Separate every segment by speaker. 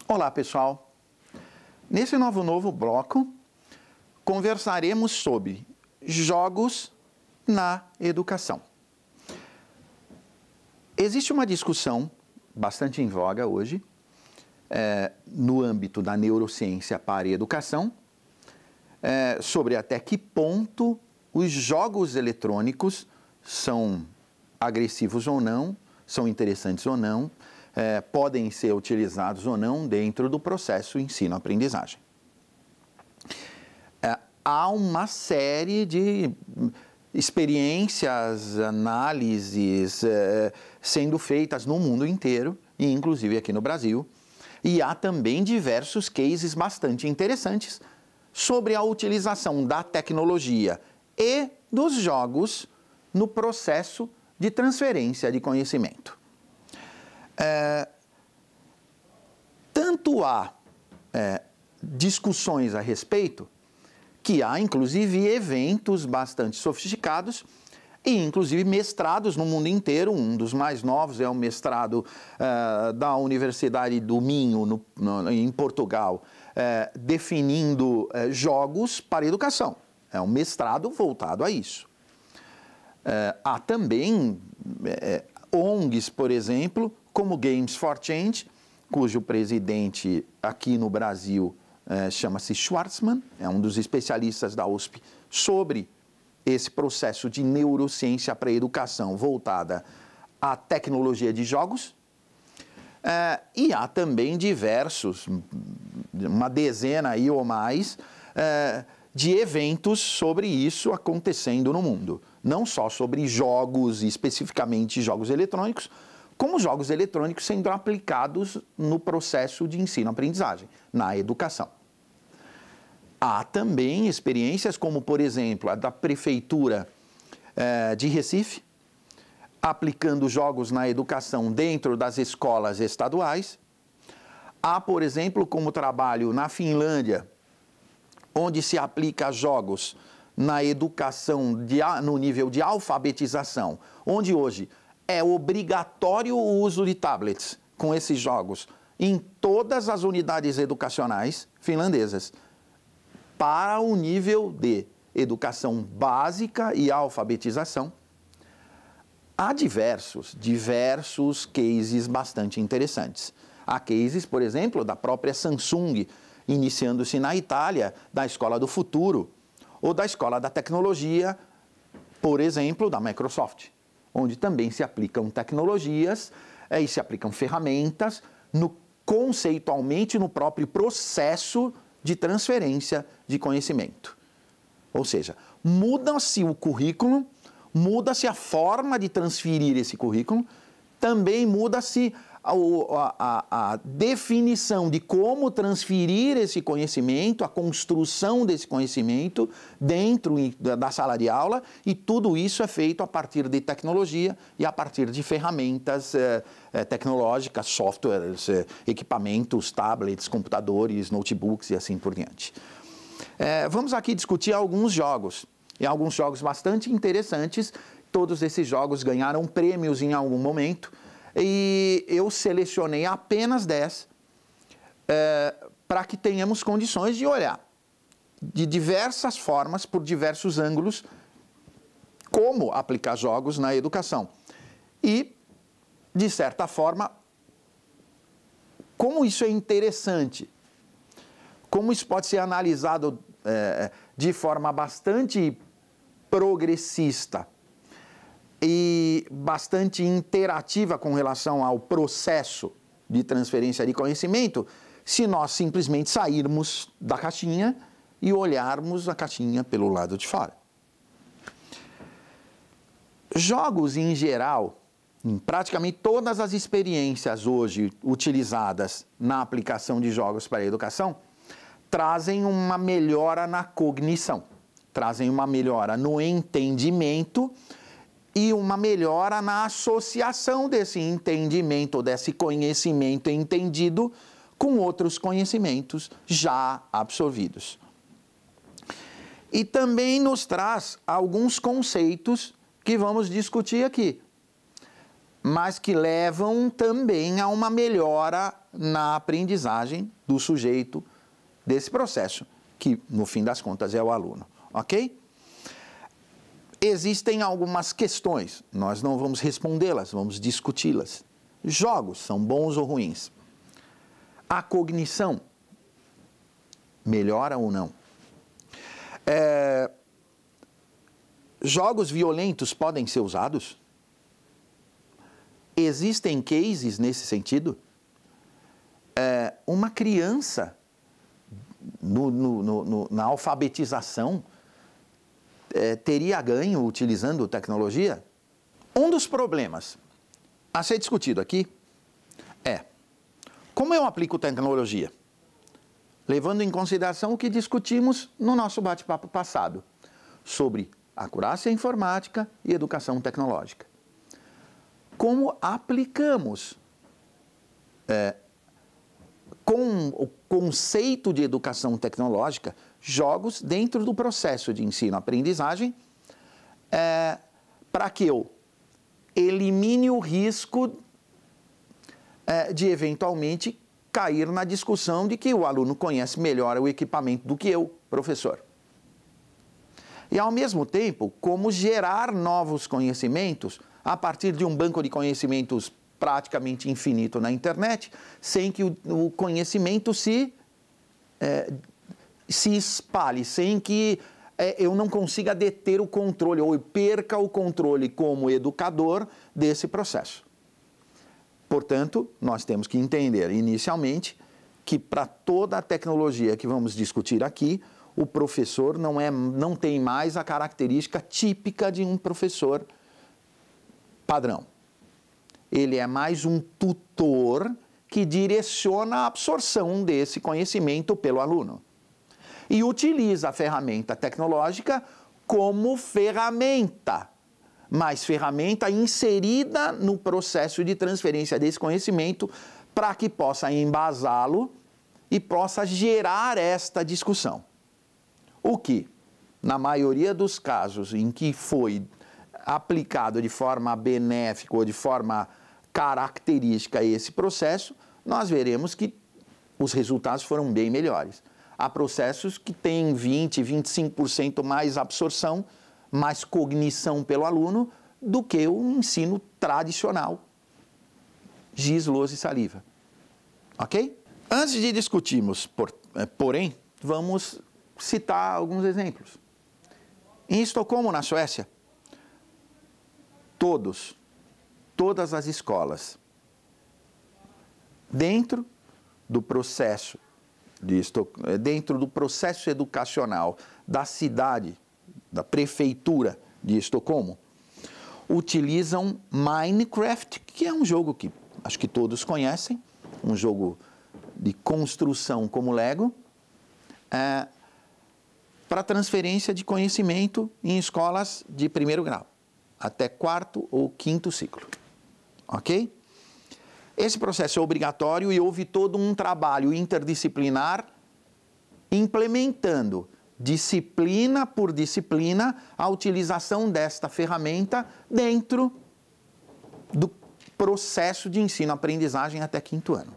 Speaker 1: Olá, pessoal. Nesse novo bloco, conversaremos sobre jogos na educação. Existe uma discussão bastante em voga hoje, no âmbito da neurociência para a educação, sobre até que ponto os jogos eletrônicos são agressivos ou não, são interessantes ou não, podem ser utilizados ou não dentro do processo ensino-aprendizagem. Há uma série de experiências, análises sendo feitas no mundo inteiro, e inclusive aqui no Brasil, e há também diversos cases bastante interessantes sobre a utilização da tecnologia e dos jogos no processo de transferência de conhecimento. Tanto há discussões a respeito, que há inclusive eventos bastante sofisticados e inclusive mestrados no mundo inteiro. Um dos mais novos é o mestrado da Universidade do Minho, em Portugal, definindo jogos para a educação. É um mestrado voltado a isso. Há também ONGs, por exemplo, como Games for Change, cujo presidente aqui no Brasil chama-se Schwartzman, é um dos especialistas da USP sobre esse processo de neurociência para a educação voltada à tecnologia de jogos. E há também diversos, uma dezena aí ou mais, de eventos sobre isso acontecendo no mundo. Não só sobre jogos, especificamente jogos eletrônicos, como jogos eletrônicos sendo aplicados no processo de ensino-aprendizagem, na educação. Há também experiências como, por exemplo, a da Prefeitura de Recife, aplicando jogos na educação dentro das escolas estaduais. Há, por exemplo, como trabalho na Finlândia, onde se aplica jogos na educação no nível de alfabetização, onde hoje é obrigatório o uso de tablets com esses jogos em todas as unidades educacionais finlandesas, para o nível de educação básica e alfabetização. Há diversos cases bastante interessantes. Há cases, por exemplo, da própria Samsung, iniciando-se na Itália, da Escola do Futuro, ou da Escola da Tecnologia, por exemplo, da Microsoft, onde também se aplicam tecnologias e se aplicam ferramentas conceitualmente no próprio processo de transferência de conhecimento. Ou seja, muda-se o currículo, muda-se a forma de transferir esse currículo, também muda-se a definição de como transferir esse conhecimento, a construção desse conhecimento dentro da sala de aula, e tudo isso é feito a partir de tecnologia e a partir de ferramentas tecnológicas, softwares, equipamentos, tablets, computadores, notebooks e assim por diante. Vamos aqui discutir alguns jogos, e alguns jogos bastante interessantes. Todos esses jogos ganharam prêmios em algum momento, e eu selecionei apenas 10 para que tenhamos condições de olhar de diversas formas, por diversos ângulos, como aplicar jogos na educação. E, de certa forma, como isso é interessante, como isso pode ser analisado de forma bastante progressista e bastante interativa com relação ao processo de transferência de conhecimento, se nós simplesmente sairmos da caixinha e olharmos a caixinha pelo lado de fora. Jogos, em geral, em praticamente todas as experiências hoje utilizadas na aplicação de jogos para a educação, trazem uma melhora na cognição, trazem uma melhora no entendimento e uma melhora na associação desse entendimento, desse conhecimento entendido com outros conhecimentos já absorvidos. E também nos traz alguns conceitos que vamos discutir aqui. mas que levam também a uma melhora na aprendizagem do sujeito desse processo, que no fim das contas é o aluno, ok? Existem algumas questões, nós não vamos respondê-las, vamos discuti-las. Jogos são bons ou ruins? A cognição melhora ou não? Jogos violentos podem ser usados? Existem cases nesse sentido? Uma criança, na alfabetização, teria ganho utilizando tecnologia? Um dos problemas a ser discutido aqui é como eu aplico tecnologia? Levando em consideração o que discutimos no nosso bate-papo passado sobre acurácia informática e educação tecnológica. Como aplicamos com o conceito de educação tecnológica jogos dentro do processo de ensino-aprendizagem para que eu elimine o risco de eventualmente cair na discussão de que o aluno conhece melhor o equipamento do que eu, professor. E, ao mesmo tempo, como gerar novos conhecimentos a partir de um banco de conhecimentos praticamente infinito na internet, sem que o conhecimento se espalhe, sem que eu não consiga deter o controle ou perca o controle como educador desse processo. Portanto, nós temos que entender inicialmente que para toda a tecnologia que vamos discutir aqui, o professor não tem mais a característica típica de um professor padrão. Ele é mais um tutor que direciona a absorção desse conhecimento pelo aluno. E utiliza a ferramenta tecnológica como ferramenta, mas ferramenta inserida no processo de transferência desse conhecimento para que possa embasá-lo e possa gerar esta discussão. O que, na maioria dos casos em que foi aplicado de forma benéfica ou de forma característica esse processo, nós veremos que os resultados foram bem melhores. Há processos que têm 20%, 25% mais absorção, mais cognição pelo aluno do que o ensino tradicional, giz, lousa e saliva. Ok? Antes de discutirmos, porém, vamos citar alguns exemplos. Em Estocolmo, na Suécia, todas as escolas, dentro do processo educacional da cidade, da prefeitura de Estocolmo, utilizam Minecraft, que é um jogo que acho que todos conhecem, um jogo de construção como Lego, para transferência de conhecimento em escolas de primeiro grau, até 4º ou 5º ciclo. Ok? Esse processo é obrigatório e houve todo um trabalho interdisciplinar implementando, disciplina por disciplina, a utilização desta ferramenta dentro do processo de ensino-aprendizagem até 5º ano.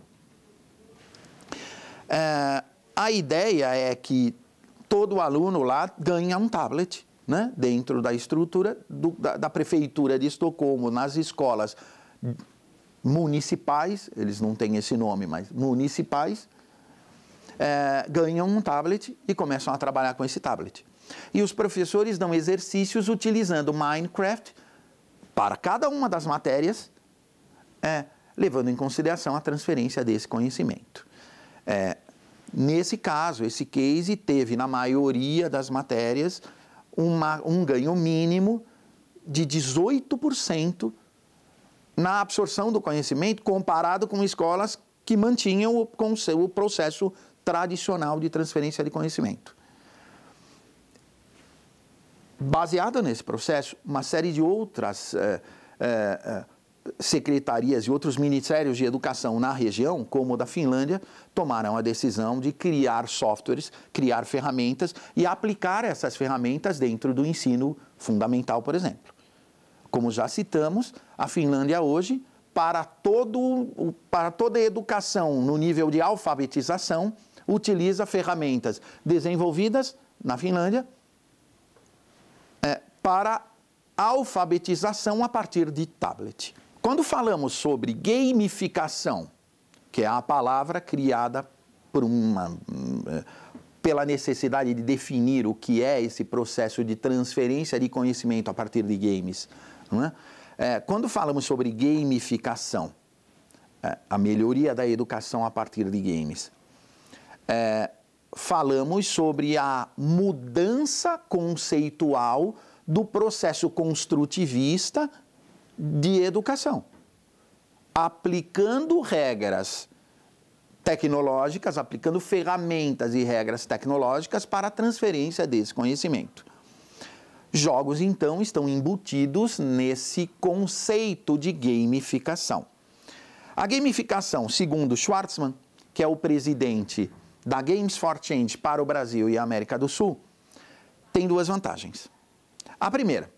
Speaker 1: A ideia é que todo aluno lá ganha um tablet, né, dentro da estrutura da prefeitura de Estocolmo, nas escolas municipais, eles não têm esse nome, mas municipais, ganham um tablet e começam a trabalhar com esse tablet. E os professores dão exercícios utilizando Minecraft para cada uma das matérias, levando em consideração a transferência desse conhecimento. Nesse caso, esse case teve, na maioria das matérias, um ganho mínimo de 18% na absorção do conhecimento, comparado com escolas que mantinham o processo tradicional de transferência de conhecimento. Baseado nesse processo, uma série de outras secretarias e outros ministérios de educação na região, como o da Finlândia, tomaram a decisão de criar softwares, criar ferramentas e aplicar essas ferramentas dentro do ensino fundamental, por exemplo. Como já citamos, a Finlândia hoje, para toda a educação no nível de alfabetização, utiliza ferramentas desenvolvidas na Finlândia para alfabetização a partir de tablet. Quando falamos sobre gamificação, que é a palavra criada pela necessidade de definir o que é esse processo de transferência de conhecimento a partir de games, não é? Quando falamos sobre gamificação, a melhoria da educação a partir de games, falamos sobre a mudança conceitual do processo construtivista de educação, aplicando regras tecnológicas, aplicando ferramentas e regras tecnológicas para a transferência desse conhecimento. Jogos, então, estão embutidos nesse conceito de gamificação. A gamificação, segundo Schwartzman, que é o presidente da Games for Change para o Brasil e a América do Sul, tem duas vantagens. A primeira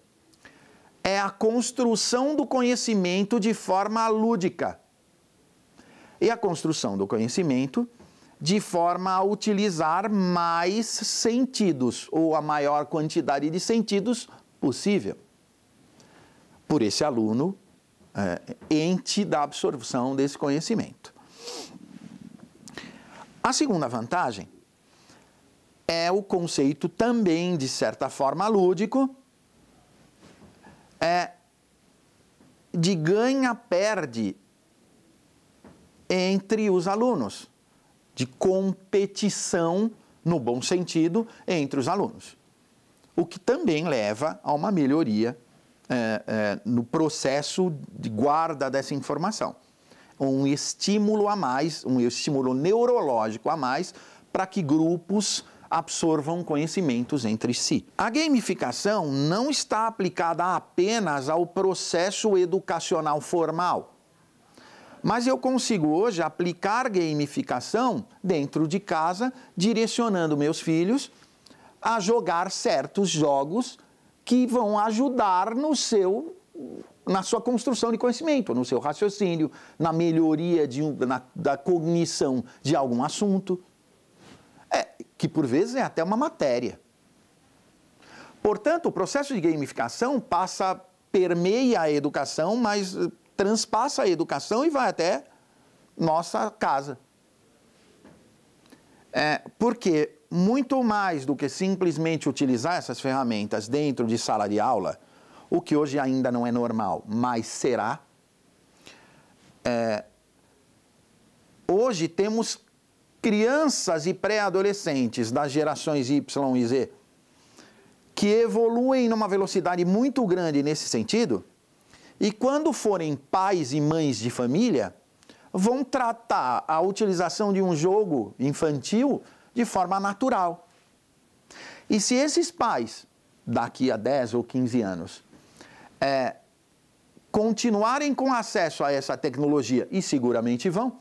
Speaker 1: é a construção do conhecimento de forma lúdica e a construção do conhecimento de forma a utilizar mais sentidos, ou a maior quantidade de sentidos possível, por esse aluno ente da absorção desse conhecimento. A segunda vantagem é o conceito também, de certa forma, lúdico, de ganha-perde entre os alunos, de competição, no bom sentido, entre os alunos. O que também leva a uma melhoria no processo de guarda dessa informação. Um estímulo a mais, um estímulo neurológico a mais, para que grupos absorvam conhecimentos entre si. A gamificação não está aplicada apenas ao processo educacional formal, mas eu consigo hoje aplicar gamificação dentro de casa, direcionando meus filhos a jogar certos jogos que vão ajudar na sua construção de conhecimento, no seu raciocínio, na melhoria da cognição de algum assunto, que por vezes é até uma matéria. Portanto, o processo de gamificação permeia a educação, mas transpassa a educação e vai até nossa casa. Porque muito mais do que simplesmente utilizar essas ferramentas dentro de sala de aula, o que hoje ainda não é normal, mas será, hoje temos crianças e pré-adolescentes das gerações Y e Z que evoluem numa velocidade muito grande nesse sentido, e quando forem pais e mães de família, vão tratar a utilização de um jogo infantil de forma natural. E se esses pais, daqui a 10 ou 15 anos, continuarem com acesso a essa tecnologia, e seguramente vão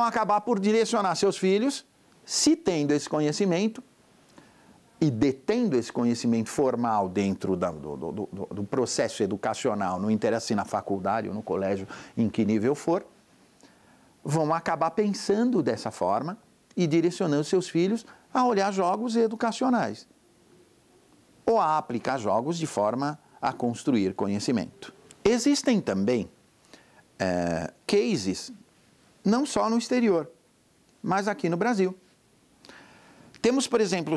Speaker 1: acabar por direcionar seus filhos, se tendo esse conhecimento e detendo esse conhecimento formal dentro do processo educacional, não interessa se na faculdade ou no colégio, em que nível for, vão acabar pensando dessa forma e direcionando seus filhos a olhar jogos educacionais ou a aplicar jogos de forma a construir conhecimento. Existem também cases, não só no exterior, mas aqui no Brasil. Temos, por exemplo,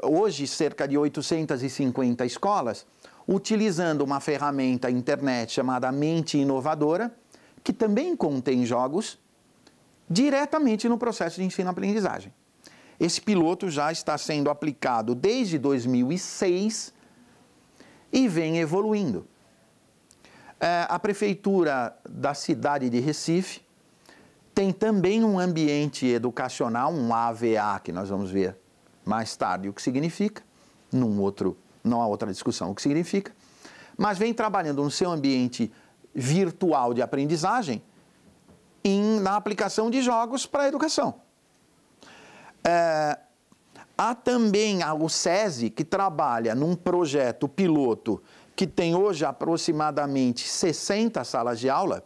Speaker 1: hoje cerca de 850 escolas utilizando uma ferramenta internet chamada Mente Inovadora, que também contém jogos diretamente no processo de ensino-aprendizagem. Esse piloto já está sendo aplicado desde 2006 e vem evoluindo. A Prefeitura da cidade de Recife tem também um ambiente educacional, um AVA, que nós vamos ver mais tarde o que significa, não há outra discussão o que significa, mas vem trabalhando no seu ambiente virtual de aprendizagem na aplicação de jogos para a educação. Há também o SESI, que trabalha num projeto piloto que tem hoje aproximadamente 60 salas de aula,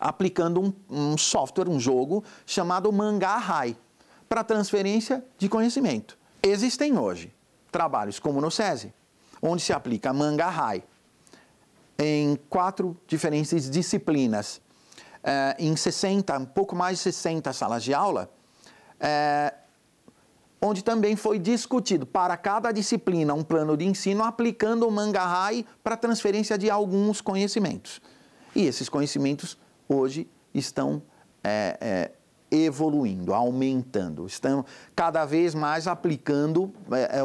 Speaker 1: aplicando um software, um jogo, chamado Manga High, para transferência de conhecimento. Existem hoje trabalhos como no SESI, onde se aplica Manga High em 4 diferentes disciplinas, em 60, um pouco mais de 60 salas de aula, onde também foi discutido para cada disciplina um plano de ensino aplicando o Manga High para transferência de alguns conhecimentos. E esses conhecimentos hoje estão evoluindo, aumentando, estão cada vez mais aplicando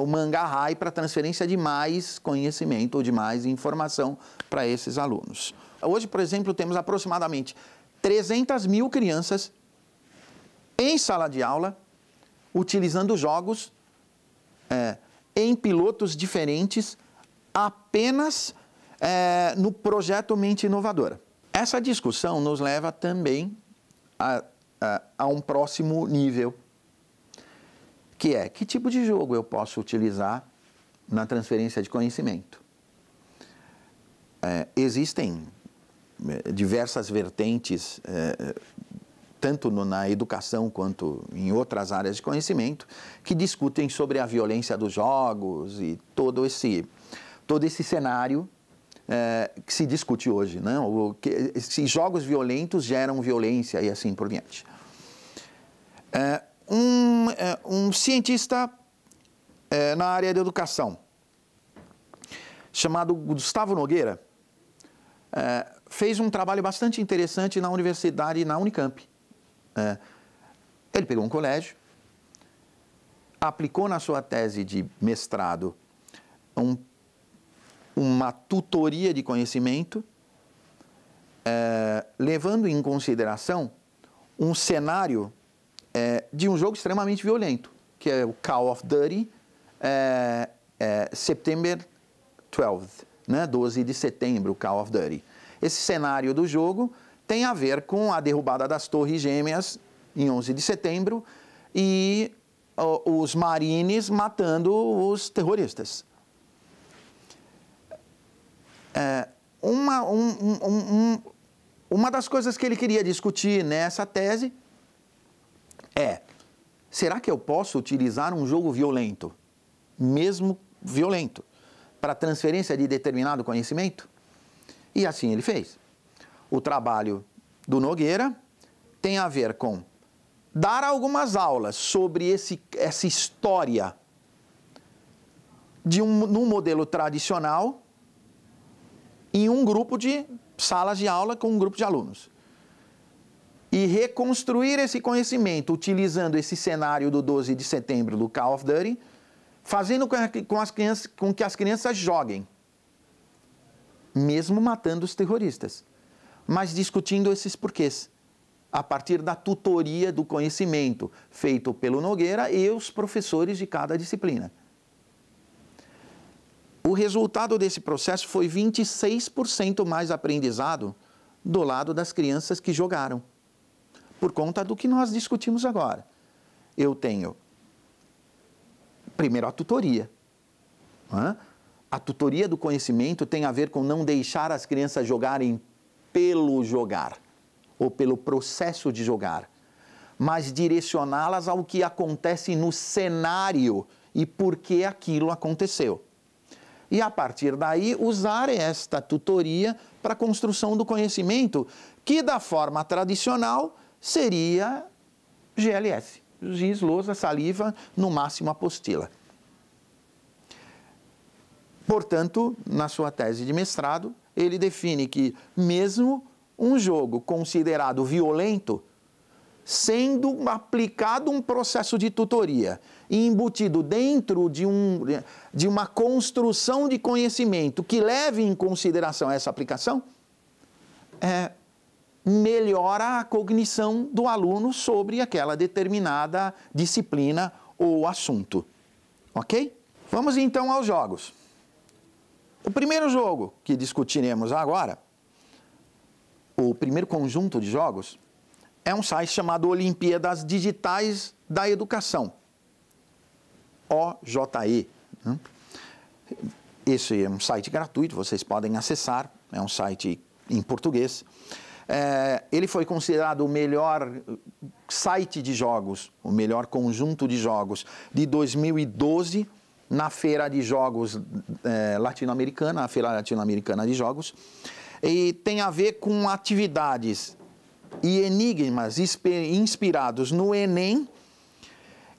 Speaker 1: o Manga High para transferência de mais conhecimento ou de mais informação para esses alunos. Hoje, por exemplo, temos aproximadamente 300 mil crianças em sala de aula, utilizando jogos em pilotos diferentes, apenas no projeto Mente Inovadora. Essa discussão nos leva também a um próximo nível, que é: que tipo de jogo eu posso utilizar na transferência de conhecimento? Existem diversas vertentes, tanto na educação quanto em outras áreas de conhecimento, que discutem sobre a violência dos jogos e todo esse cenário que se discute hoje, né? Se jogos violentos geram violência e assim por diante. Um cientista na área da educação, chamado Gustavo Nogueira, fez um trabalho bastante interessante na universidade, na Unicamp. Ele pegou um colégio, aplicou na sua tese de mestrado uma tutoria de conhecimento, levando em consideração um cenário de um jogo extremamente violento, que é o Call of Duty September 12th, né? 12 de setembro, Call of Duty. Esse cenário do jogo tem a ver com a derrubada das Torres Gêmeas em 11 de setembro e os Marines matando os terroristas. Uma das coisas que ele queria discutir nessa tese será que eu posso utilizar um jogo violento, mesmo violento, para transferência de determinado conhecimento? E assim ele fez. O trabalho do Nogueira tem a ver com dar algumas aulas sobre essa história num modelo tradicional em um grupo de salas de aula com um grupo de alunos. E reconstruir esse conhecimento utilizando esse cenário do 12 de setembro do Call of Duty, fazendo com que as crianças joguem, mesmo matando os terroristas, mas discutindo esses porquês, a partir da tutoria do conhecimento feito pelo Nogueira e os professores de cada disciplina. O resultado desse processo foi 26% mais aprendizado do lado das crianças que jogaram, por conta do que nós discutimos agora. Eu tenho, primeiro, a tutoria. A tutoria do conhecimento tem a ver com não deixar as crianças jogarem pelo jogar, ou pelo processo de jogar, mas direcioná-las ao que acontece no cenário e por que aquilo aconteceu. E, a partir daí, usar esta tutoria para a construção do conhecimento, que, da forma tradicional, seria GLS. Giz, lousa, saliva, no máximo apostila. Portanto, na sua tese de mestrado, ele define que, mesmo um jogo considerado violento, sendo aplicado um processo de tutoria e embutido dentro de uma construção de conhecimento que leve em consideração essa aplicação, melhora a cognição do aluno sobre aquela determinada disciplina ou assunto. Ok? Vamos então aos jogos. O primeiro jogo que discutiremos agora, o primeiro conjunto de jogos, é um site chamado Olimpíadas Digitais da Educação, OJE. Esse é um site gratuito, vocês podem acessar, é um site em português. Ele foi considerado o melhor site de jogos, o melhor conjunto de jogos de 2012 na Feira de Jogos Latino-Americana, a Feira Latino-Americana de Jogos, e tem a ver com atividades e enigmas inspirados no Enem,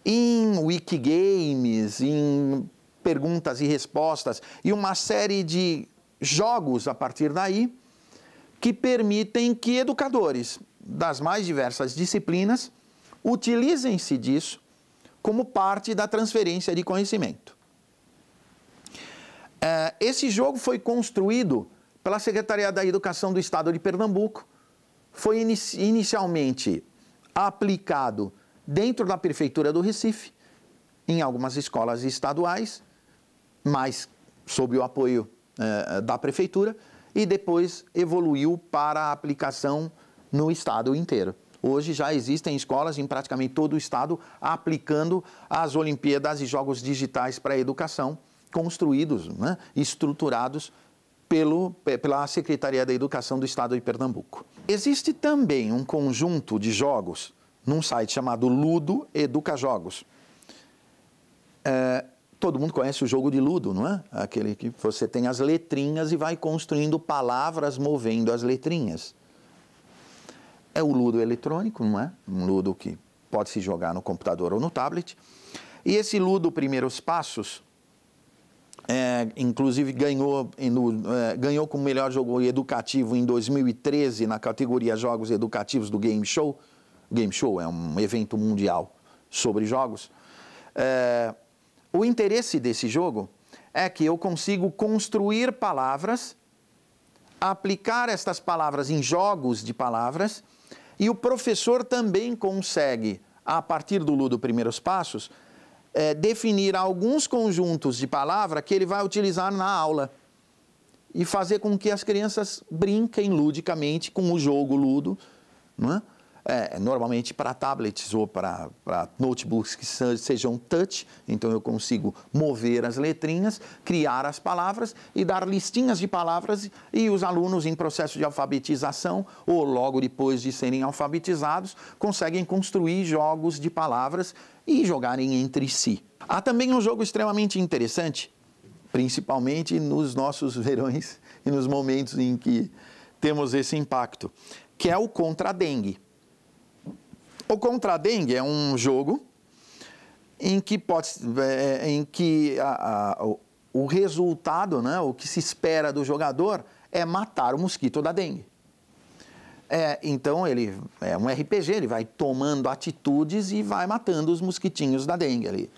Speaker 1: em Wikigames, em perguntas e respostas, e uma série de jogos a partir daí, que permitem que educadores das mais diversas disciplinas utilizem-se disso como parte da transferência de conhecimento. Esse jogo foi construído pela Secretaria da Educação do Estado de Pernambuco, foi inicialmente aplicado dentro da Prefeitura do Recife, em algumas escolas estaduais, mas sob o apoio da Prefeitura, e depois evoluiu para a aplicação no estado inteiro. Hoje já existem escolas em praticamente todo o estado aplicando as Olimpíadas e Jogos Digitais para a Educação, construídos, né, estruturados pela Secretaria da Educação do Estado de Pernambuco. Existe também um conjunto de jogos num site chamado Ludo Educa Jogos. Todo mundo conhece o jogo de Ludo, não é? Aquele que você tem as letrinhas e vai construindo palavras movendo as letrinhas. É o Ludo eletrônico, não é? Um Ludo que pode se jogar no computador ou no tablet. E esse Ludo Primeiros Passos, inclusive ganhou como melhor jogo educativo em 2013 na categoria Jogos Educativos do Game Show. O Game Show é um evento mundial sobre jogos. O interesse desse jogo é que eu consigo construir palavras, aplicar estas palavras em jogos de palavras, e o professor também consegue, a partir do Ludo Primeiros Passos, definir alguns conjuntos de palavras que ele vai utilizar na aula e fazer com que as crianças brinquem ludicamente com o jogo Ludo, não é? Normalmente para tablets ou para notebooks que sejam touch, então eu consigo mover as letrinhas, criar as palavras e dar listinhas de palavras, e os alunos em processo de alfabetização ou logo depois de serem alfabetizados conseguem construir jogos de palavras e jogarem entre si. Há também um jogo extremamente interessante, principalmente nos nossos verões e nos momentos em que temos esse impacto, que é o Contra-Dengue. O Contra-Dengue é um jogo em que, o resultado, né, o que se espera do jogador é matar o mosquito da dengue. Então, ele é um RPG, ele vai tomando atitudes e vai matando os mosquitinhos da dengue ali.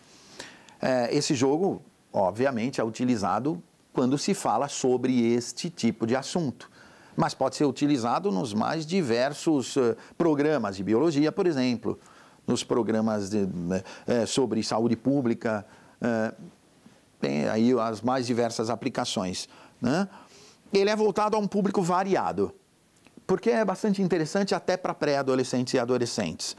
Speaker 1: Esse jogo, obviamente, é utilizado quando se fala sobre este tipo de assunto, mas pode ser utilizado nos mais diversos programas de biologia, por exemplo, nos programas sobre saúde pública, tem aí as mais diversas aplicações, né? Ele é voltado a um público variado, porque é bastante interessante até para pré-adolescentes e adolescentes.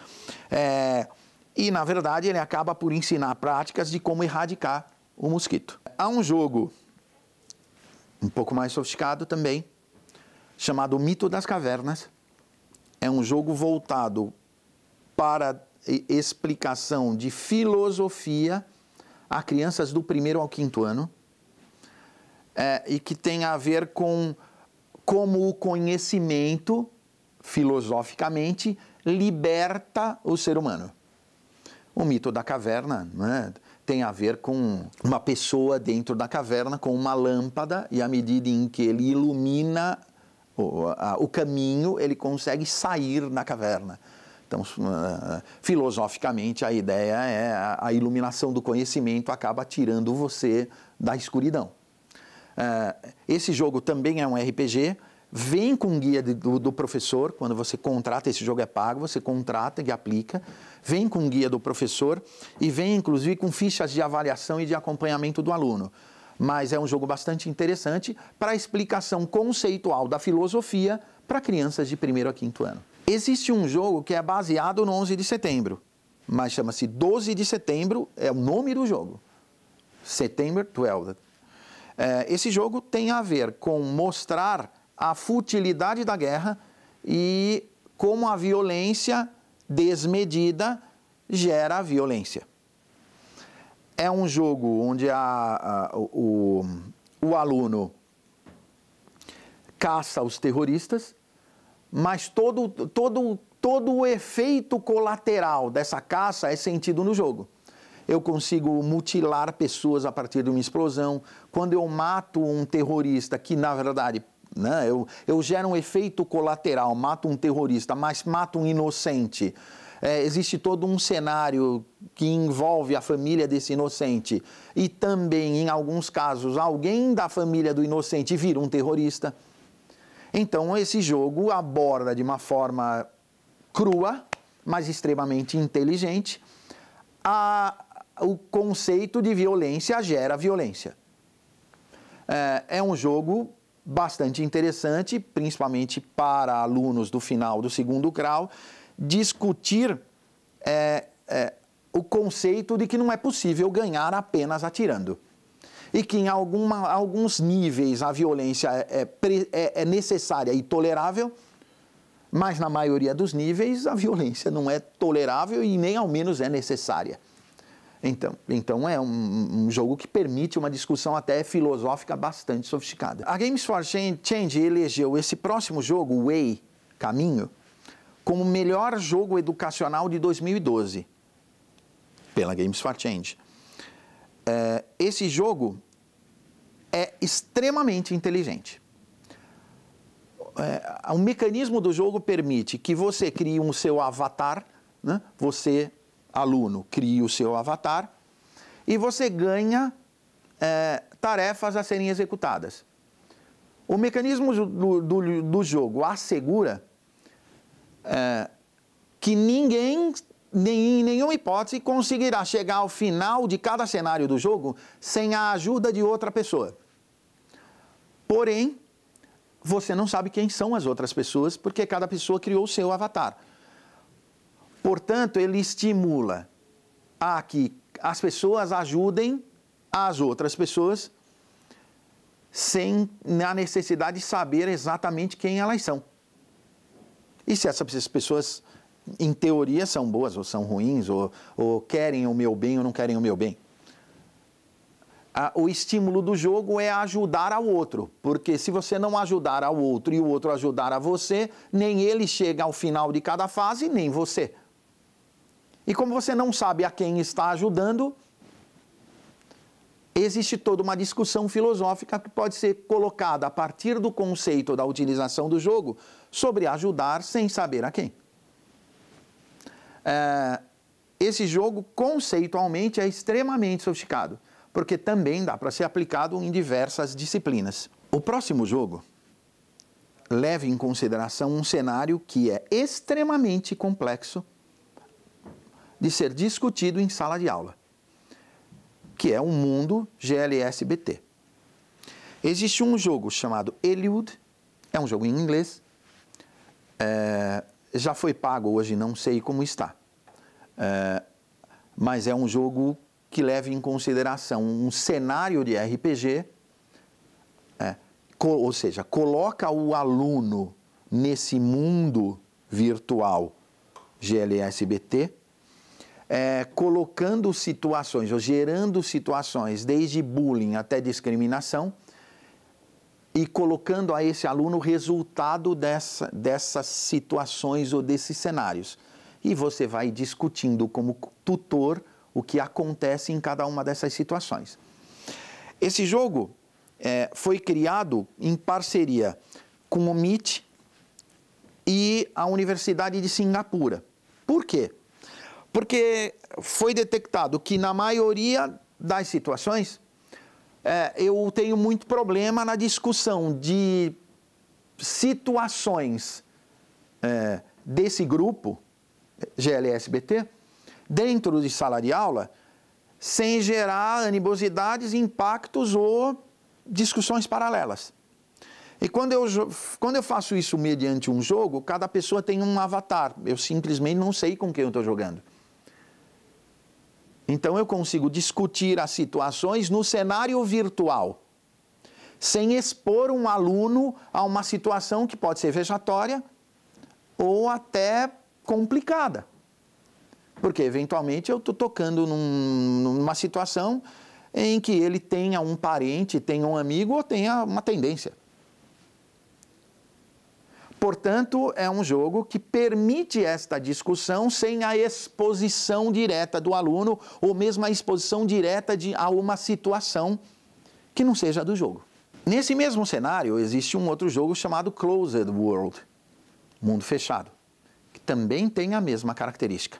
Speaker 1: E, na verdade, ele acaba por ensinar práticas de como erradicar o mosquito. Há um jogo um pouco mais sofisticado também, chamado Mito das Cavernas. É um jogo voltado para explicação de filosofia a crianças do 1º ao 5º ano, e que tem a ver com como o conhecimento, filosoficamente, liberta o ser humano. O mito da caverna, né, tem a ver com uma pessoa dentro da caverna com uma lâmpada, e à medida em que ele ilumina o caminho, ele consegue sair da caverna. Então, filosoficamente, a ideia é a iluminação do conhecimento acaba tirando você da escuridão. Esse jogo também é um RPG, vem com guia do professor. Quando você contrata, esse jogo é pago, você contrata e aplica, vem com guia do professor e vem inclusive com fichas de avaliação e de acompanhamento do aluno. Mas é um jogo bastante interessante para a explicação conceitual da filosofia para crianças de 1º a 5º ano. Existe um jogo que é baseado no 11 de setembro, mas chama-se 12 de setembro, é o nome do jogo, September 12. Esse jogo tem a ver com mostrar a futilidade da guerra e como a violência desmedida gera violência. É um jogo onde o aluno caça os terroristas, mas todo o efeito colateral dessa caça é sentido no jogo. Eu consigo mutilar pessoas a partir de uma explosão. Quando eu mato um terrorista, que na verdade, né, eu gero um efeito colateral, mato um terrorista, mas mato um inocente. Existe todo um cenário que envolve a família desse inocente. E também, em alguns casos, alguém da família do inocente vira um terrorista. Então, esse jogo aborda de uma forma crua, mas extremamente inteligente, o conceito de violência gera violência. É um jogo bastante interessante, principalmente para alunos do final do segundo grau, discutir o conceito de que não é possível ganhar apenas atirando. E que em alguns níveis a violência é necessária e tolerável, mas na maioria dos níveis a violência não é tolerável e nem ao menos é necessária. Então é um jogo que permite uma discussão até filosófica bastante sofisticada. A Games for Change elegeu esse próximo jogo, o Way, Caminho, como o melhor jogo educacional de 2012, pela Games for Change. Esse jogo é extremamente inteligente. O mecanismo do jogo permite que você crie um seu avatar, né? Você, aluno, cria o seu avatar e você ganha tarefas a serem executadas. O mecanismo do jogo assegura que ninguém, em nenhuma hipótese, conseguirá chegar ao final de cada cenário do jogo sem a ajuda de outra pessoa. Porém, você não sabe quem são as outras pessoas, porque cada pessoa criou o seu avatar. Portanto, ele estimula a que as pessoas ajudem as outras pessoas sem a necessidade de saber exatamente quem elas são. E se essas pessoas, em teoria, são boas ou são ruins, ou querem o meu bem ou não querem o meu bem. O estímulo do jogo é ajudar ao outro, porque se você não ajudar ao outro e o outro ajudar a você, nem ele chega ao final de cada fase, nem você. E como você não sabe a quem está ajudando, existe toda uma discussão filosófica que pode ser colocada a partir do conceito da utilização do jogo sobre ajudar sem saber a quem. Esse jogo, conceitualmente, é extremamente sofisticado, porque também dá para ser aplicado em diversas disciplinas. O próximo jogo leva em consideração um cenário que é extremamente complexo de ser discutido em sala de aula, que é o mundo GLSBT. Existe um jogo chamado Eliud, é um jogo em inglês, já foi pago hoje, não sei como está, mas é um jogo que leva em consideração um cenário de RPG, ou seja, coloca o aluno nesse mundo virtual GLSBT, colocando situações, ou gerando situações, desde bullying até discriminação, e colocando a esse aluno o resultado dessas situações ou desses cenários. E você vai discutindo como tutor o que acontece em cada uma dessas situações. Esse jogo foi criado em parceria com o MIT e a Universidade de Singapura. Por quê? Porque foi detectado que na maioria das situações eu tenho muito problema na discussão de situações desse grupo GLSBT dentro de sala de aula, sem gerar animosidades, impactos ou discussões paralelas. E quando eu faço isso mediante um jogo, cada pessoa tem um avatar. Eu simplesmente não sei com quem eu estou jogando. Então eu consigo discutir as situações no cenário virtual. sem expor um aluno a uma situação que pode ser vexatória ou até complicada. Porque, eventualmente, eu estou tocando numa situação em que ele tenha um parente, tenha um amigo ou tenha uma tendência. Portanto, é um jogo que permite esta discussão sem a exposição direta do aluno ou mesmo a exposição direta a uma situação que não seja do jogo. Nesse mesmo cenário, existe um outro jogo chamado Closed World, mundo fechado, que também tem a mesma característica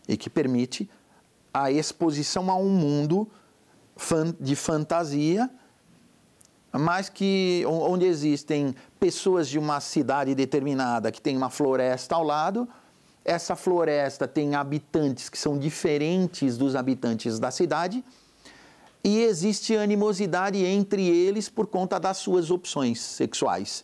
Speaker 1: e que permite a exposição a um mundo de fantasia, mas onde existem pessoas de uma cidade determinada que tem uma floresta ao lado. Essa floresta tem habitantes que são diferentes dos habitantes da cidade e existe animosidade entre eles por conta das suas opções sexuais.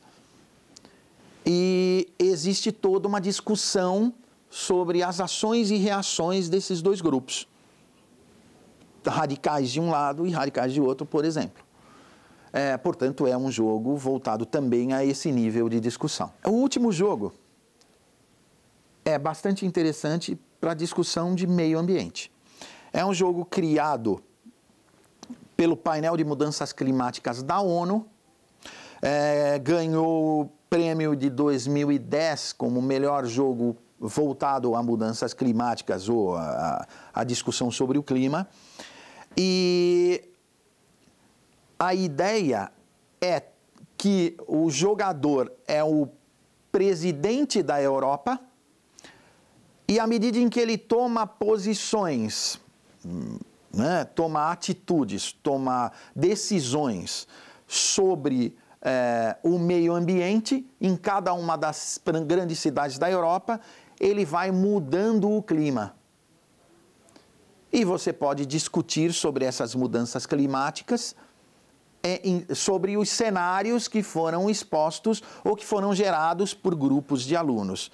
Speaker 1: E existe toda uma discussão sobre as ações e reações desses dois grupos, radicais de um lado e radicais de outro, por exemplo. Portanto, é um jogo voltado também a esse nível de discussão. O último jogo é bastante interessante para a discussão de meio ambiente. É um jogo criado pelo painel de mudanças climáticas da ONU, ganhou o prêmio de 2010 como melhor jogo voltado a mudanças climáticas ou a discussão sobre o clima. E a ideia é que o jogador é o presidente da Europa e à medida em que ele toma posições, né, toma atitudes, toma decisões sobre o meio ambiente em cada uma das grandes cidades da Europa, ele vai mudando o clima. E você pode discutir sobre essas mudanças climáticas, sobre os cenários que foram expostos ou que foram gerados por grupos de alunos.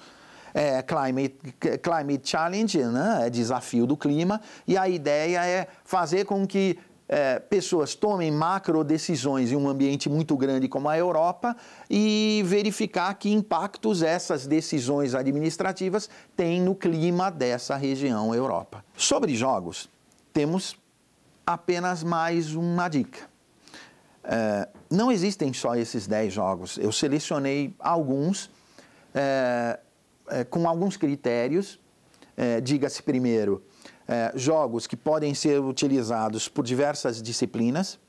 Speaker 1: Climate Challenge, né, é desafio do clima, e a ideia é fazer com que pessoas tomem macro decisões em um ambiente muito grande como a Europa e verificar que impactos essas decisões administrativas têm no clima dessa região Europa. Sobre jogos, temos apenas mais uma dica. Não existem só esses 10 jogos. Eu selecionei alguns com alguns critérios. Diga-se primeiro, jogos que podem ser utilizados por diversas disciplinas,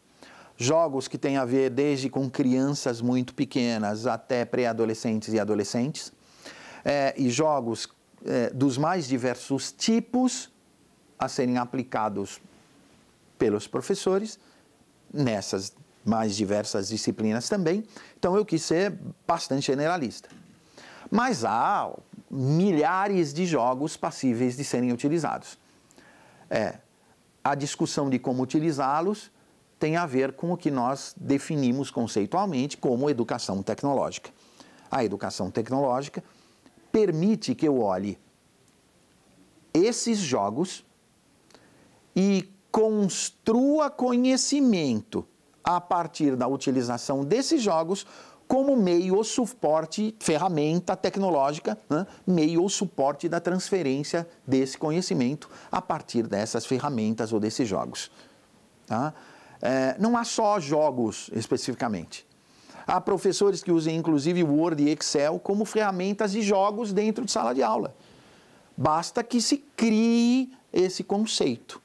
Speaker 1: jogos que têm a ver desde com crianças muito pequenas até pré-adolescentes e adolescentes, e jogos dos mais diversos tipos a serem aplicados pelos professores nessas mais diversas disciplinas também. Então eu quis ser bastante generalista. Mas há milhares de jogos passíveis de serem utilizados. A discussão de como utilizá-los tem a ver com o que nós definimos conceitualmente como educação tecnológica. A educação tecnológica permite que eu olhe esses jogos e construa conhecimento a partir da utilização desses jogos como meio ou suporte, ferramenta tecnológica, né? Meio ou suporte da transferência desse conhecimento a partir dessas ferramentas ou desses jogos. Tá? Não há só jogos especificamente. Há professores que usam inclusive Word e Excel como ferramentas de jogos dentro de sala de aula. Basta que se crie esse conceito.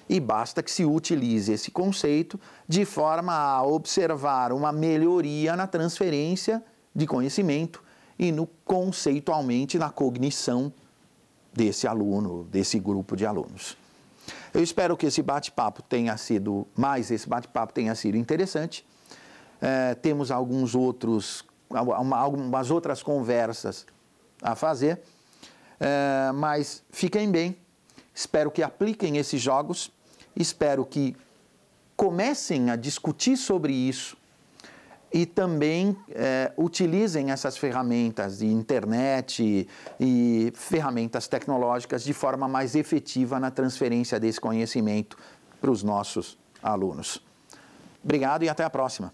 Speaker 1: E basta que se utilize esse conceito de forma a observar uma melhoria na transferência de conhecimento e conceitualmente na cognição desse aluno, desse grupo de alunos. Eu espero que esse bate-papo tenha sido interessante. Temos algumas outras conversas a fazer, mas fiquem bem. Espero que apliquem esses jogos. Espero que comecem a discutir sobre isso e também utilizem essas ferramentas de internet e ferramentas tecnológicas de forma mais efetiva na transferência desse conhecimento para os nossos alunos. Obrigado e até a próxima.